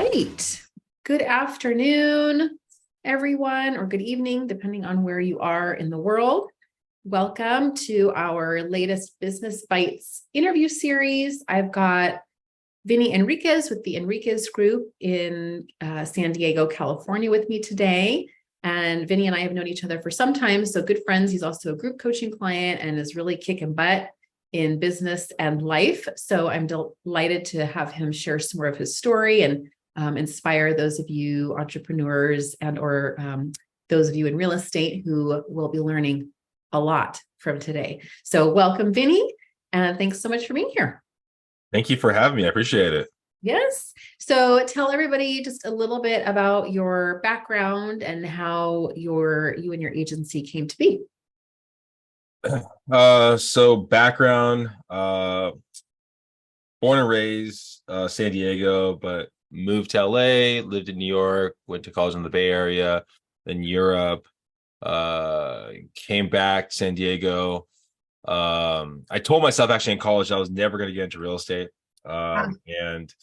right. Good afternoon, everyone, or good evening, depending on where you are in the world. Welcome to our latest Business Bites interview series. I've got Vinnie Enriquez with the Enriquez Group in San Diego, California with me today. And Vinnie and I have known each other for some time, so good friends. He's also a group coaching client and is really kicking butt in business and life. So I'm delighted to have him share some more of his story and inspire those of you entrepreneurs and or those of you in real estate who will be learning a lot from today. So welcome, Vinnie, and thanks so much for being here. Thank you for having me. I appreciate it. Yes. So tell everybody just a little bit about your background and how you and your agency came to be. So background, born and raised San Diego, but moved to LA, lived in New York, went to college in the Bay Area, then Europe, came back to San Diego. I told myself actually in college I was never going to get into real estate. And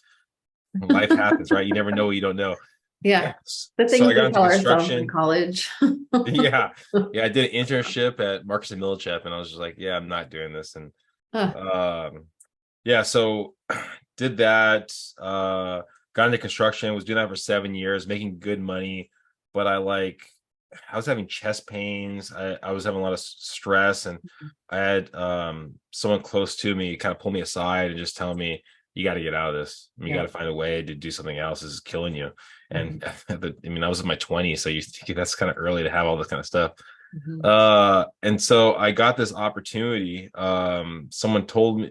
life happens, right? You never know what you don't know. Yeah. The things I got we into tell ourselves in construction. college. Yeah. I did an internship at Marcus and Millichap, and I was just like, yeah, I'm not doing this. And so did that, got into construction, was doing that for 7 years, making good money, but I was having chest pains. I was having a lot of stress, and I had someone close to me kind of pull me aside and just tell me, you got to get out of this. You got to find a way to do something else. This is killing you. And I was in my 20s, so you think that's kind of early to have all this kind of stuff. And so I got this opportunity. Someone told me,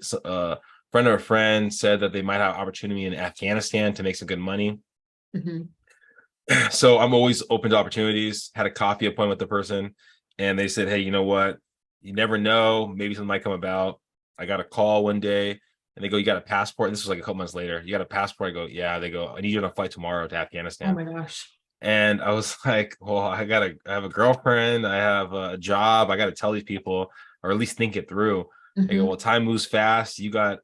friend of a friend said that they might have opportunity in Afghanistan to make some good money. So I'm always open to opportunities. Had a coffee appointment with the person, and they said, hey, you know what? You never know. Maybe something might come about. I got a call one day, and they go, you got a passport? And this was like a couple months later. You got a passport? I go, yeah. They go, I need you on a flight tomorrow to Afghanistan. Oh my gosh. And I was like, well, I have a girlfriend. I have a job. I got to tell these people, or at least think it through. They go, well, time moves fast. You got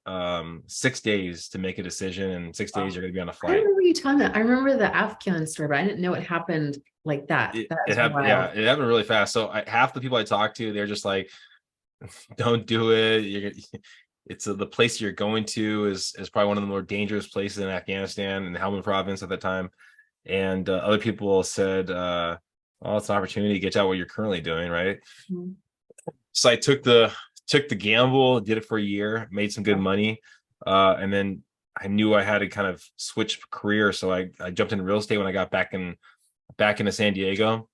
6 days to make a decision, and 6 days you're going to be on a flight. I remember you telling that. I remember the Afghan story, but I didn't know it happened like that. It happened. Yeah, it happened really fast. So half the people I talked to, they're just like, don't do it. It's the place you're going to is probably one of the more dangerous places in Afghanistan, in the Helmand province at that time. And other people said, well, it's an opportunity to get out what you're currently doing, right? So I took the gamble, did it for a year, made some good money, and then I knew I had to kind of switch career, so I jumped into real estate when I got back into San Diego.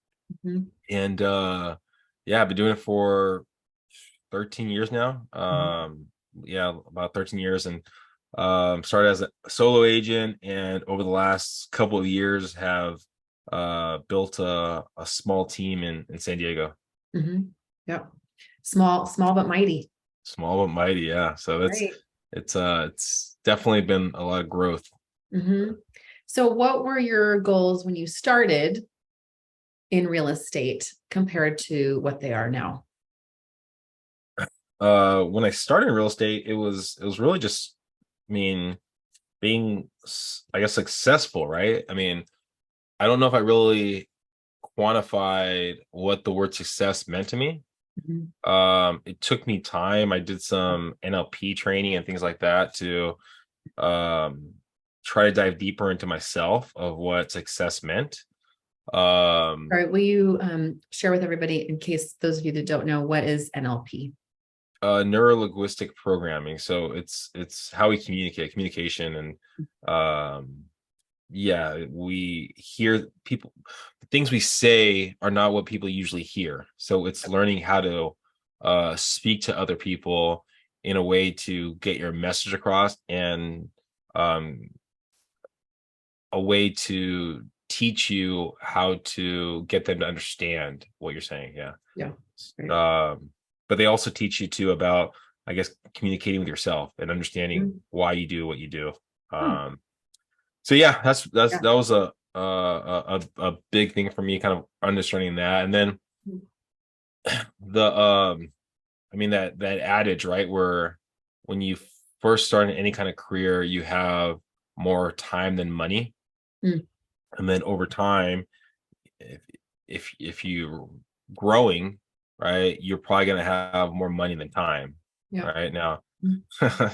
And I've been doing it for 13 years now. About 13 years, and started as a solo agent, and over the last couple of years have built a small team in San Diego. Yep. Small but mighty. Small but mighty, yeah. So it's definitely been a lot of growth. So what were your goals when you started in real estate compared to what they are now? When I started in real estate, it was really just, being, I guess, successful, right? I don't know if I really quantified what the word success meant to me. It took me time. I did some NLP training and things like that to try to dive deeper into myself of what success meant. All right, will you share with everybody, in case those of you that don't know, what is NLP? Neuro-linguistic programming. So it's how we communication, and we hear people, the things we say are not what people usually hear. So it's learning how to speak to other people in a way to get your message across, and a way to teach you how to get them to understand what you're saying. But they also teach you too about, I guess, communicating with yourself and understanding why you do what you do. That was a big thing for me, kind of understanding that. And then that adage, right, where when you first start in any kind of career, you have more time than money. Mm. And then over time, if you're growing, right, you're probably going to have more money than time. Yeah. Right now, Mm.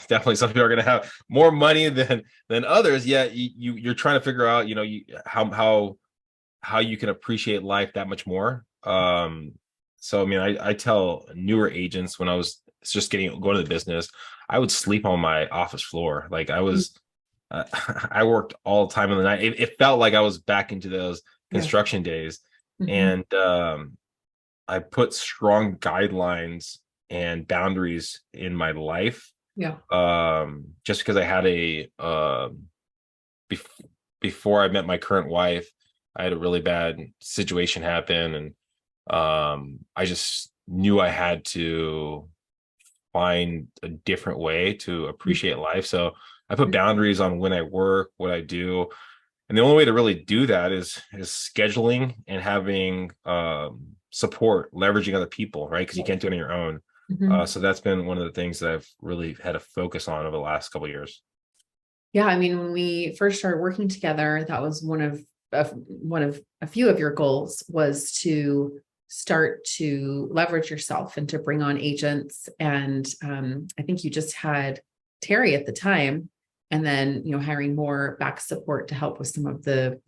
definitely some people are going to have more money than others. Yet you're trying to figure out, how you can appreciate life that much more. So I mean, I tell newer agents when I was just going to the business, I would sleep on my office floor. Like I Mm. was, I worked all the time in the night. It felt like I was back into those Yeah. construction days, Hmm. and I put strong guidelines and boundaries in my life. Yeah. Just because I had bef- before I met my current wife, I had a really bad situation happen, and I just knew I had to find a different way to appreciate life. So I put boundaries on when I work, what I do, and the only way to really do that is scheduling and having support, leveraging other people, right? Because you can't do it on your own. Hmm. So that's been one of the things that I've really had a focus on over the last couple of years. Yeah. I mean, when we first started working together, that was one of a few of your goals was to start to leverage yourself and to bring on agents. And I think you just had Terry at the time, and then hiring more back support to help with some of the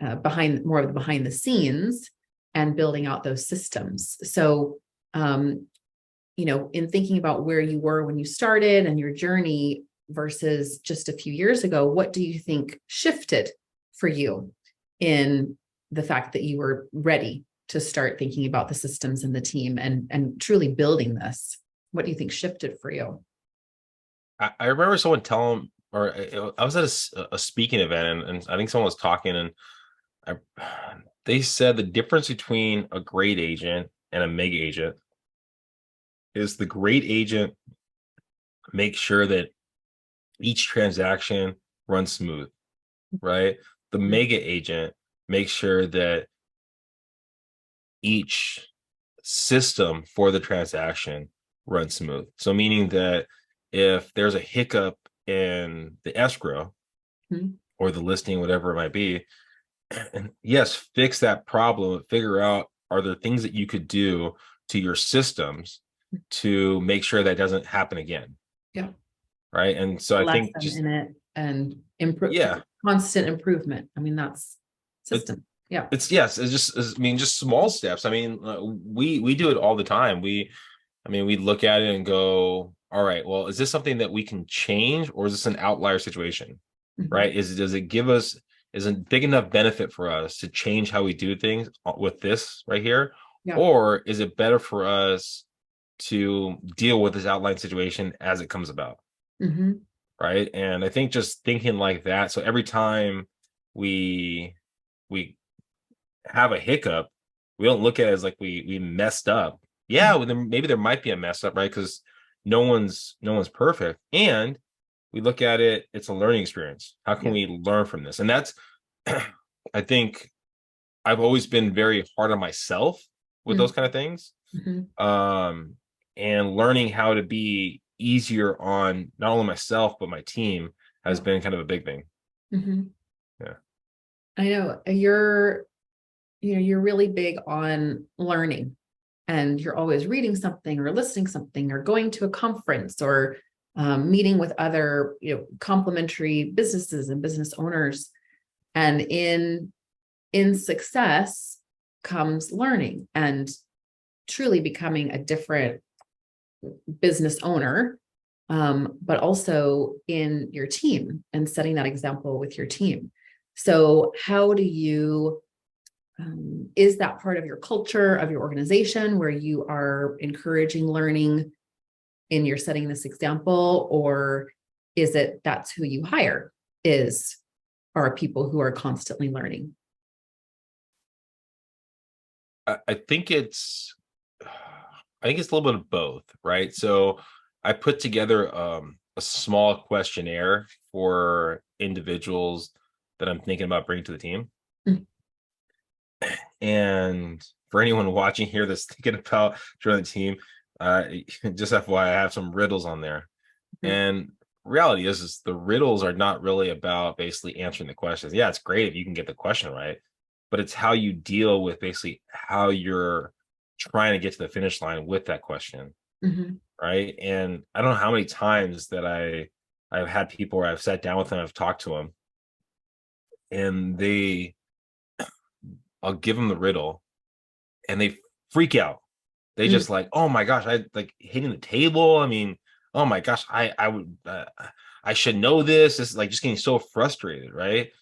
behind the scenes and building out those systems. So in thinking about where you were when you started and your journey versus just a few years ago, what do you think shifted for you in the fact that you were ready to start thinking about the systems and the team and truly building this? What do you think shifted for you? I remember someone telling, or I was at a speaking event, and I think someone was talking, and I, they said the difference between a great agent and a mega agent is the great agent makes sure that each transaction runs smooth, right? The mega agent makes sure that each system for the transaction runs smooth. So meaning that if there's a hiccup in the escrow Mhm. or the listing, whatever it might be, and yes, fix that problem, figure out are there things that you could do to your systems to make sure that doesn't happen again. Yeah. Right. And so A I think lesson just, in it and improve yeah, constant improvement. I mean, that's it, system. Yeah. it's, yes, I mean, just small steps. I mean, we do it all the time. I mean, we look at it and go, all right, well, is this something that we can change, or is this an outlier situation? Mhm. Right? Does it give us, is a big enough benefit for us to change how we do things with this right here? Yeah. Or is it better for us to deal with this outline situation as it comes about? Hmm. Right. And I think just thinking like that. So every time we we have a hiccup, we don't look at it as like we messed up. Yeah, well, then maybe there might be a mess up, right? Because no one's perfect. And we look at it, it's a learning experience. How can Yeah. we learn from this? And that's I think I've always been very hard on myself with those kind of things. Mm-hmm. Um, and learning how to be easier on not only myself but my team has Yeah. been kind of a big thing. Hmm. Yeah. I know you're really big on learning, and you're always reading something or listening something or going to a conference or meeting with other complementary businesses and business owners. And in success comes learning and truly becoming a different business owner, but also in your team and setting that example with your team. So how do you is that part of your culture of your organization where you are encouraging learning and you're setting this example, or is it that's who you hire are people who are constantly learning? I think it's a little bit of both, right? So I put together a small questionnaire for individuals that I'm thinking about bringing to the team. Mm. And for anyone watching here that's thinking about joining the team, uh, just FYI, I have some riddles on there. Mhm. And reality is the riddles are not really about basically answering the questions. Yeah, it's great if you can get the question right, but it's how you deal with basically how you're trying to get to the finish line with that question, Mhm. right? And I don't know how many times that I've had people where I've sat down with them, I've talked to them, and I'll give them the riddle, and they freak out. They Mm. just like, oh my gosh, I like hitting the table. I mean, oh my gosh, I should know this. This is like just getting so frustrated, right?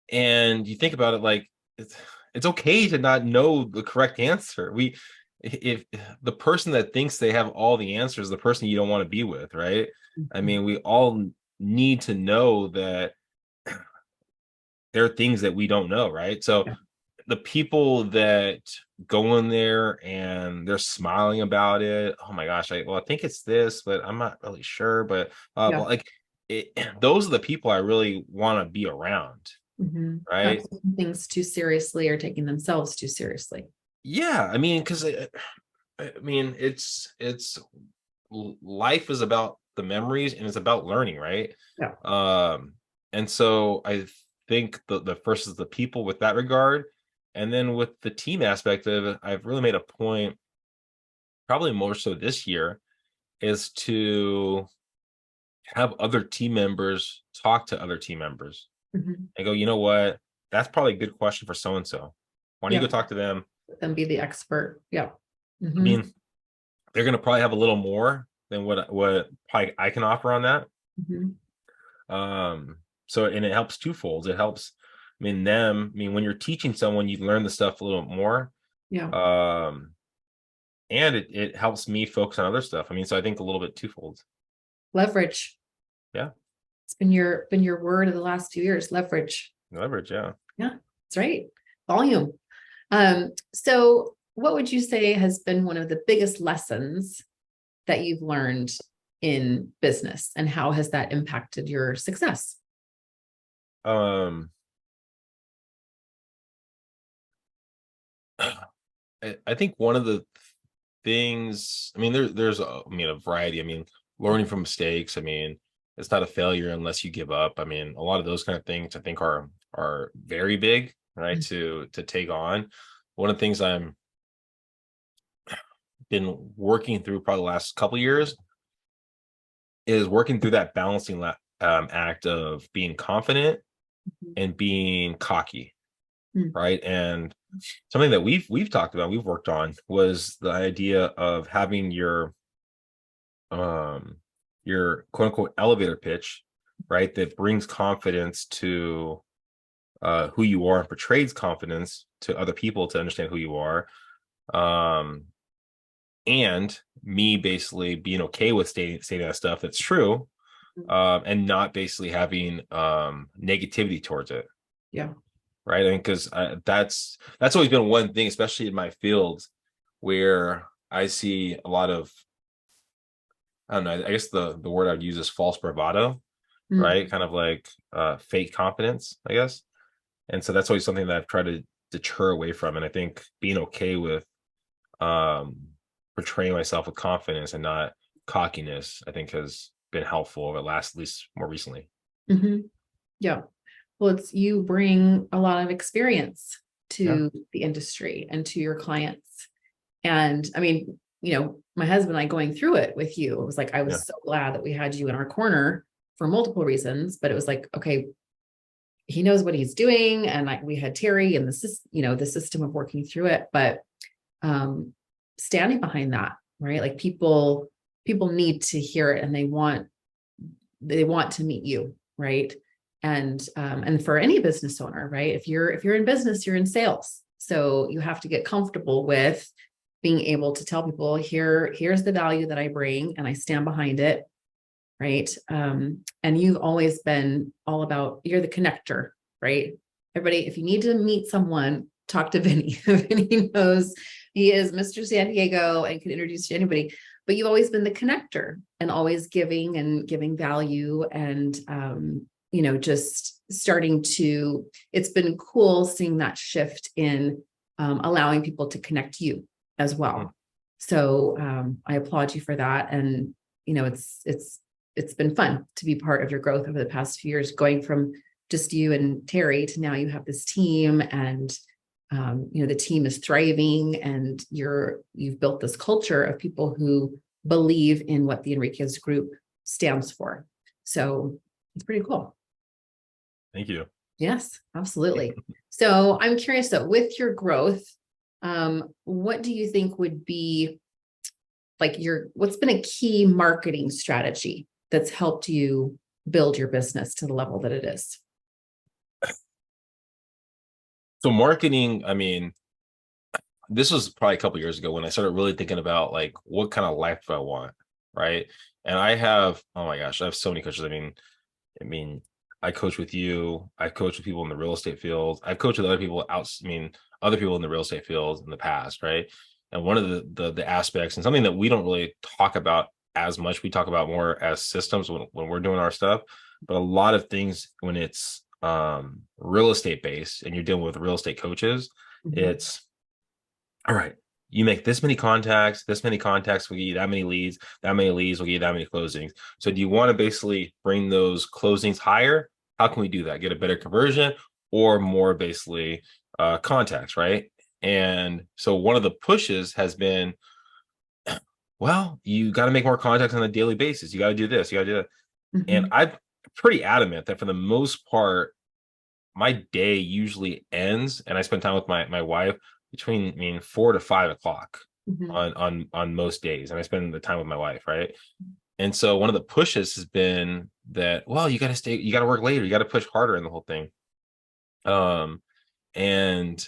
And you think about it, like it's okay to not know the correct answer. If the person that thinks they have all the answers, the person you don't want to be with, right? I Mhm. mean, we all need to know that there are things that we don't know, right? So Yeah. the people that go in there and they're smiling about it, oh my gosh, I think it's this, but I'm not really sure. But Yeah. well, like those are the people I really want to be around, Mhm. Not right? taking things too seriously or taking themselves too seriously. Yeah, I mean, because I mean, life is about the memories and it's about learning, right? Yeah. Um, and so I think the first is the people with that regard, and then with the team aspect of it, I've really made a point, probably more so this year, is to have other team members talk to other team members Mhm. and go, you know what, that's probably a good question for so and so. Why don't you Yeah. go talk to them? Let them be the expert. Yeah. I Mhm. mean, they're going to probably have a little more than what probably I can offer on that. Mhm. So and it helps twofold. It helps, I mean, when you're teaching someone, you learn the stuff a little more. Yeah. Um, and it helps me focus on other stuff. I mean, so I think a little bit twofold. Leverage. Yeah. It's been your word of the last few years. Leverage. Leverage, yeah. Yeah, that's right. Volume. So what would you say has been one of the biggest lessons that you've learned in business, and how has that impacted your success? Um, I think one of the things, I mean, there's a variety. I mean, learning from mistakes. I mean, it's not a failure unless you give up. I mean, a lot of those kind of things I think are very big, right? To take on. One of the things I'm been working through probably the last couple years is working through that balancing act of being confident Mhm. and being cocky, Mm. right? And something that we've talked about, we've worked on, was the idea of having your quote unquote elevator pitch, right? That brings confidence to who you are and portrays confidence to other people to understand who you are. Um, and me basically being okay with stating that stuff that's true, and not basically having negativity towards it, Yeah. right? I mean, because that's always been one thing, especially in my field, where I see a lot of, I don't know, I guess the word I'd use is false bravado, Mm. right? Kind of like fake confidence, I guess. And so that's always something that I've tried to deter away from. And I think being okay with um portraying myself with confidence and not cockiness, I think has been helpful over the last, at least more recently. Mhm. Yeah. Well, it's you bring a lot of experience Yeah. to the industry and to your clients. And I mean, my husband and I going through it with you, it was like, I Yeah. was so glad that we had you in our corner for multiple reasons, but it was like, okay, he knows what he's doing. And we had Terry and the system of working through it, but um, standing behind that, right? Like people need to hear it, and they want to meet you, right? And for any business owner, right? If you're in business, you're in sales. So you have to get comfortable with being able to tell people, here's the value that I bring and I stand behind it. Right. And you've always been all about, you're the connector, right? Everybody, if you need to meet someone, talk to Vinnie. Vinnie knows he is Mr. San Diego and can introduce you to anybody, but you've always been the connector and always giving value and, just starting to, it's been cool seeing that shift in allowing people to connect you as Mhm. well. So I applaud you for that. And, it's it's been fun to be part of your growth over the past few years, going from just you and Terry to now you have this team, and the team is thriving, and you've built this culture of people who believe in what the Enriquez Group stands for. So it's pretty cool. Thank you. Yes, absolutely. So I'm curious though, with your growth, what do you think would be like what's been a key marketing strategy that's helped you build your business to the level that it is? So marketing, I mean, this was probably a couple of years ago when I started really thinking about like, what kind of life do I want? Right. And I have, oh my gosh, I have so many coaches. I mean, I coach with you. I coach with people in the real estate field. I've coached with other people other people in the real estate field in the past. Right. And one of the aspects, and something that we don't really talk about as much, we talk about more as systems when we're doing our stuff, but a lot of things when it's real estate based and you're dealing with real estate coaches, it's all right. You make this many contacts will get you that many leads will get you that many closings. So do you want to basically bring those closings higher? How can we do that? Get a better conversion or more basically contacts, right? And so one of the pushes has been, well, you got to make more contacts on a daily basis. You got to do this, you got to do that. And I'm pretty adamant that for the most part, my day usually ends and I spend time with my wife between 4 to 5 o'clock on most days. And I spend the time with my wife. Right. And so one of the pushes has been that, well, you got to work later. You got to push harder in the whole thing. And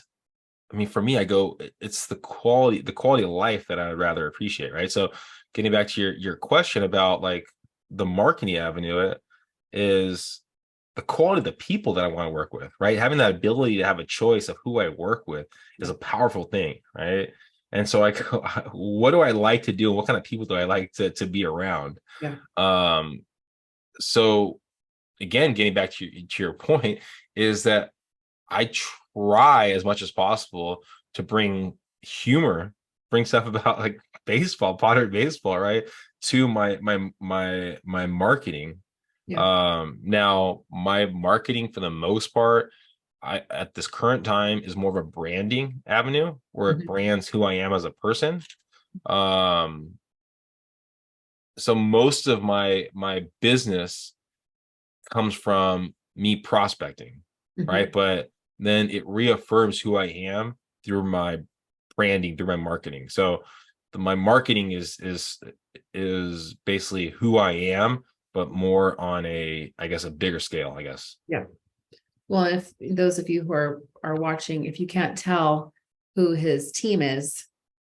I mean, for me, I go, it's the quality of life that I'd rather appreciate. Right. So getting back to your question about like the marketing avenue, it is the quality of the people that I want to work with, right? Having that ability to have a choice of who I work with is a powerful thing, right? And so I go, what do I like to do? And what kind of people do I like to be around? Yeah. So again, getting back to your point is that I try as much as possible to bring humor, bring stuff about like baseball, modern baseball, right? To my marketing. Yeah. Now my marketing for the most part, at this current time is more of a branding avenue where it brands who I am as a person. So most of my business comes from me prospecting, right? But then it reaffirms who I am through my branding, through my marketing. So my marketing is basically who I am, but more on a bigger scale, I guess. Yeah. Well, if those of you who are watching, if you can't tell who his team is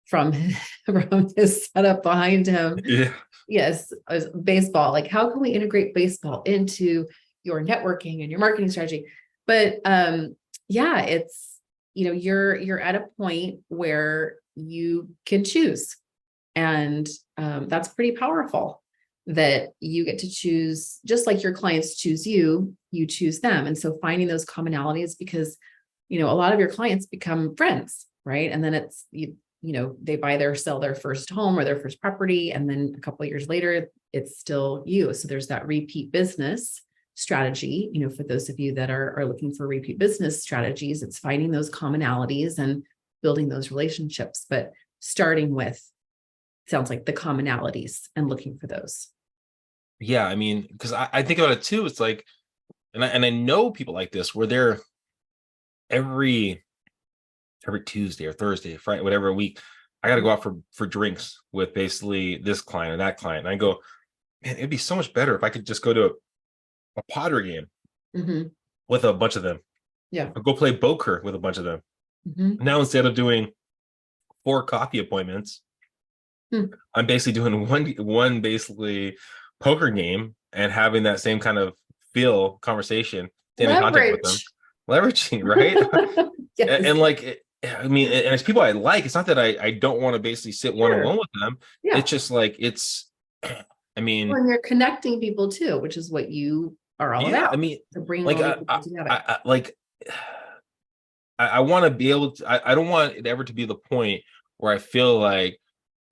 from his setup behind him, Yeah. Yes, baseball. Like, how can we integrate baseball into your networking and your marketing strategy? But yeah, it's you're at a point where you can choose, and that's pretty powerful. That you get to choose, just like your clients choose you, you choose them. And so finding those commonalities, because, a lot of your clients become friends, right? And then it's, they sell their first home or their first property. And then a couple of years later, it's still you. So there's that repeat business strategy, for those of you that are looking for repeat business strategies, it's finding those commonalities and building those relationships, but starting with, sounds like, the commonalities and looking for those. Yeah, I mean, because I think about it too. It's like, and I know people like this where they're every Tuesday or Thursday, Friday, whatever week, I got to go out for drinks with basically this client or that client. And I go, man, it'd be so much better if I could just go to a Potter game with a bunch of them. Yeah. Or go play poker with a bunch of them. Now, instead of doing 4 coffee appointments, I'm basically doing one basically poker game and having that same kind of conversation, staying in contact with them, leveraging, right? Yes. And like, I mean, and it's people I like. It's not that I don't want to basically sit one-on-one with them. Yeah. It's just like, I mean, when you're connecting people too, which is what you are all about. I mean, to bring like, all people together. I want to be able to, I don't want it ever to be the point where I feel like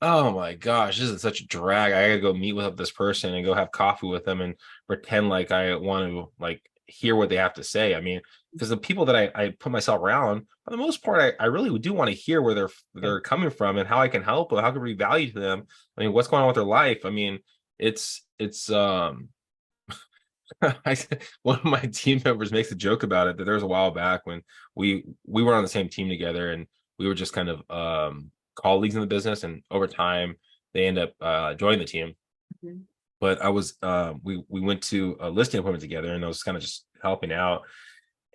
oh my gosh, this is such a drag. I gotta go meet with this person and go have coffee with them and pretend like I want to like hear what they have to say. I mean, because the people that I put myself around, for the most part, I really do want to hear where Yeah. they're coming from and how I can help or how can I be value to them. I mean, what's going on with their life? I mean, it's one of my team members makes a joke about it that there was a while back when we were on the same team together and we were just kind of colleagues in the business, and over time they end up joining the team. Mhm. But I was we went to a listing appointment together and I was kind of just helping out,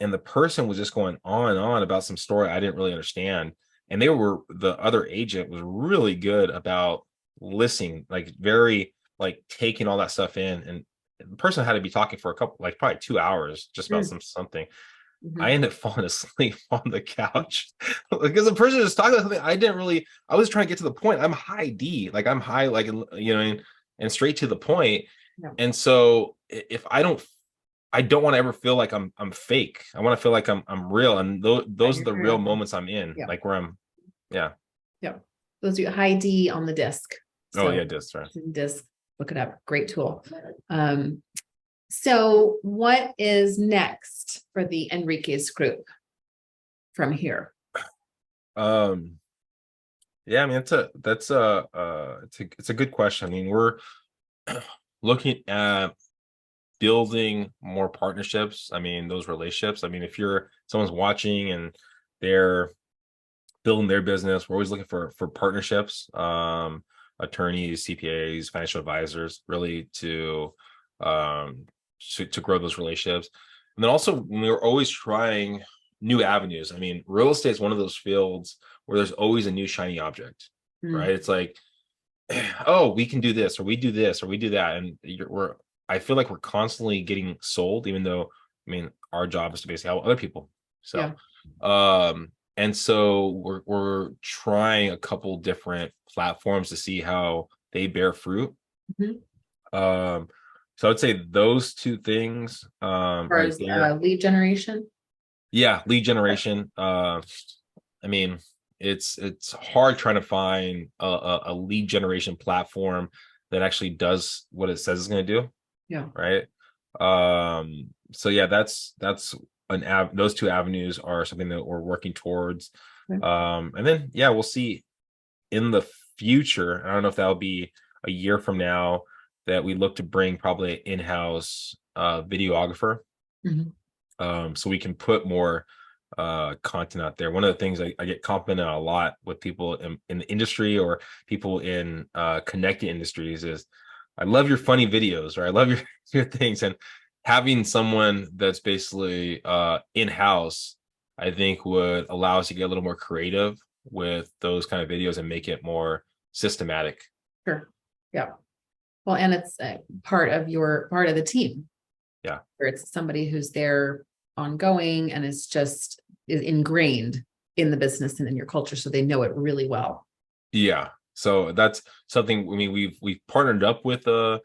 and the person was just going on and on about some story I didn't really understand, and the other agent was really good about listening, like very like taking all that stuff in, and the person had to be talking for a couple, like probably 2 hours just about Mm. something. I Mhm. ended up falling asleep on the couch because the person was talking about something I didn't really. I was trying to get to the point. I'm high D, like I'm high, like and straight to the point. Yeah. And so if I don't want to ever feel like I'm fake. I want to feel like I'm real, and Yeah, those are you're the very real open. moments I'm in, Yeah. like where I'm. Yeah. Yeah. Those are high D on the disc. Oh yeah, So that's right. disc, look it up. Great tool. Um, so what is next for the Enriquez Group from here? Um. Yeah, I mean, it's a good question. I mean, we're looking at building more partnerships. I mean, those relationships. I mean, if you're someone's watching and they're building their business, we're always looking for partnerships, attorneys, CPAs, financial advisors, really um to grow those relationships. And then also we're always trying new avenues. I mean, real estate is one of those fields where there's always a new shiny object, Mm. right? It's like, oh, we can do this, or we do this, or we do that, and I feel like we're constantly getting sold, even though I mean our job is to basically help other people. So Yeah. and so we're trying a couple different platforms to see how they bear fruit. Mhm. um so I'd say those two things As far right as there. lead generation. Yeah, lead generation. I mean, it's hard trying to find a lead generation platform that actually does what it says it's going to do, Yeah. right? So yeah, that's those two avenues are something that we're working towards. Okay. And then yeah, we'll see in the future. I don't know if that'll be a year from now that we look to bring probably an in-house videographer, Mhm. so we can put more content out there. One of the things I get complimented a lot with people in the industry or people in connected industries is, I love your funny videos, or I love your your things. And having someone that's basically in-house, I think would allow us to get a little more creative with those kind of videos and make it more systematic. Sure. Yeah. Well, and it's part of part of the team, Yeah. where it's somebody who's there ongoing and is ingrained in the business and in your culture, so they know it really well. Yeah. So that's something. I mean, we've partnered up with a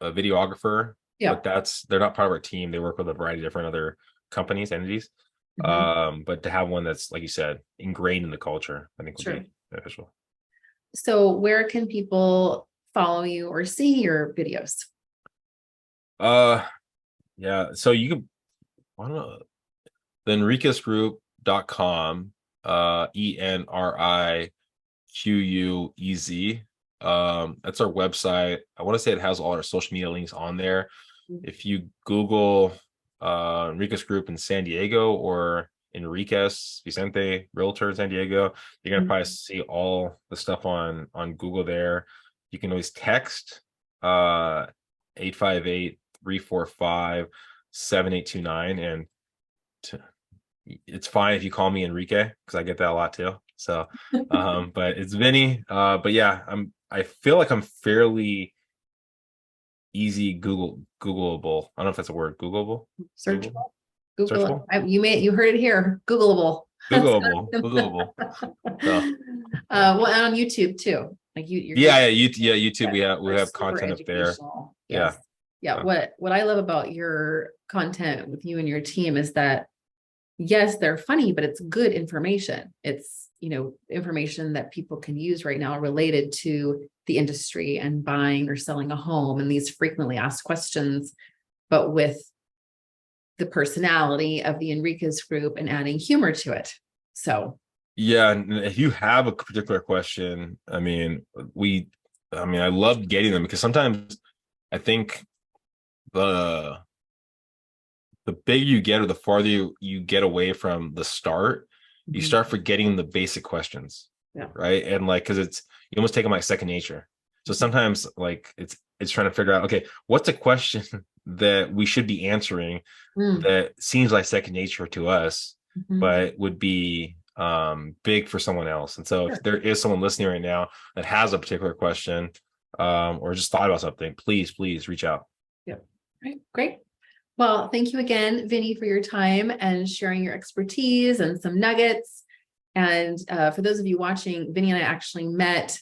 videographer, Yeah. but they're not part of our team. They work with a variety of different other companies, entities. Mhm. But to have one that's, like you said, ingrained in the culture, I think would Sure. be beneficial. So where can people follow you or see your videos? Uh yeah. So you can, I don't know, the enriquezgroup.com, ENRIQUEZ. That's our website. I want to say it has all our social media links on there. If you Google Enriquez Group in San Diego or Enriquez Vicente Realtor in San Diego, you're gonna probably Mhm. see all the stuff on Google there. You can always text 858-345-7829, and to, it's fine if you call me Enrique, because I get that a lot too. So but it's Vinny. But yeah, I feel like I'm fairly easy Googleable. I don't know if that's a word. Googleable. Google Searchable. Google it. searchable. You heard it here. Googleable. That's Googleable. Googleable. So yeah. well, and on YouTube too. Like you're Yeah, YouTube. We are have super content up there. educational. Yeah. Yes. Yeah. So, What I love about your content with you and your team is that yes, they're funny, but it's good information. information that people can use right now related to the industry and buying or selling a home and these frequently asked questions, but with the personality of the Enriquez Group and adding humor to it. So yeah, and if you have a particular question, I love getting them, because sometimes I think the bigger you get, or the farther you get away from the start, you start forgetting the basic questions. Yeah. Right. And because you almost take them like second nature. So sometimes it's trying to figure out, okay, what's a question that we should be answering that seems like second nature to us, but would be big for someone else. And so if there is someone listening right now that has a particular question, or just thought about something, please reach out. Yep. Right. Great. Well, thank you again, Vinnie, for your time and sharing your expertise and some nuggets. And for those of you watching, Vinnie and I actually met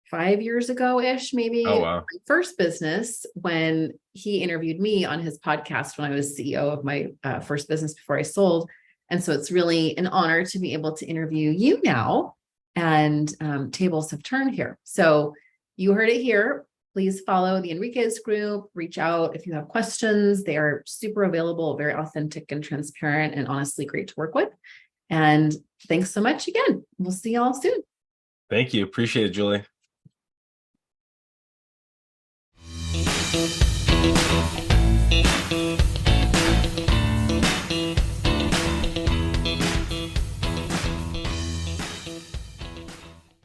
5 years ago-ish, maybe. Oh, wow. My first business, when he interviewed me on his podcast when I was CEO of my first business before I sold. And so it's really an honor to be able to interview you now, and tables have turned here. So you heard it here. Please follow the Enriquez Group, reach out if you have questions. They are super available, very authentic and transparent, and honestly great to work with. And thanks so much again. We'll see y'all soon. Thank you. Appreciate it, Julie.